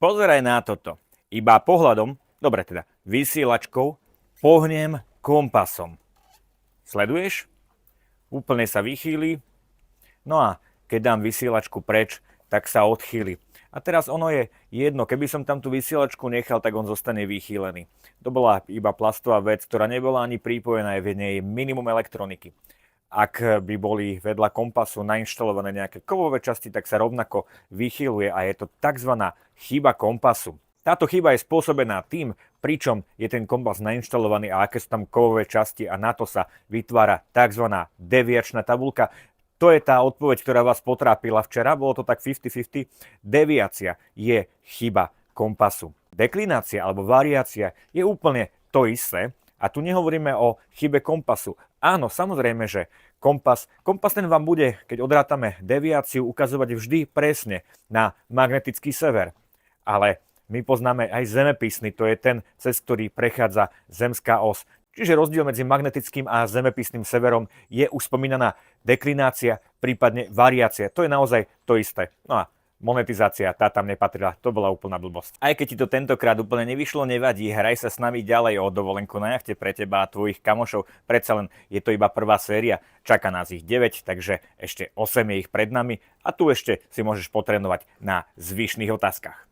Pozeraj na toto. Iba pohľadom, dobre teda, vysielačkou, pohnem kompasom. Sleduješ? Úplne sa vychýli. No a keď dám vysielačku preč, tak sa odchýli. A teraz ono je jedno, keby som tam tú vysielačku nechal, tak on zostane vychýlený. To bola iba plastová vec, ktorá nebola ani pripojená, v nej je minimum elektroniky. Ak by boli vedľa kompasu nainštalované nejaké kovové časti, tak sa rovnako vychýluje a je to tzv. Chyba kompasu. Táto chyba je spôsobená tým, pričom je ten kompas nainštalovaný a aké sú tam kovové časti a na to sa vytvára tzv. Deviačná tabuľka. To je tá odpoveď, ktorá vás potrápila včera, bolo to tak 50-50. Deviácia je chyba kompasu. Deklinácia alebo variácia je úplne to isté a tu nehovoríme o chybe kompasu. Áno, samozrejme, že kompas ten vám bude, keď odrátame deviáciu, ukazovať vždy presne na magnetický sever. Ale my poznáme aj zemepisný, to je ten, cez ktorý prechádza zemská os. Čiže rozdiel medzi magnetickým a zemepisným severom je už spomínaná deklinácia, prípadne variácia. To je naozaj to isté. No a monetizácia, tá tam nepatrila, to bola úplná blbosť. Aj keď ti to tentokrát úplne nevyšlo, nevadí, hraj sa s nami ďalej o dovolenku na jachte pre teba a tvojich kamošov. Predsa len je to iba prvá séria, čaká nás ich 9, takže ešte 8 je ich pred nami a tu ešte si môžeš potrénovať na zvyšných otázkach.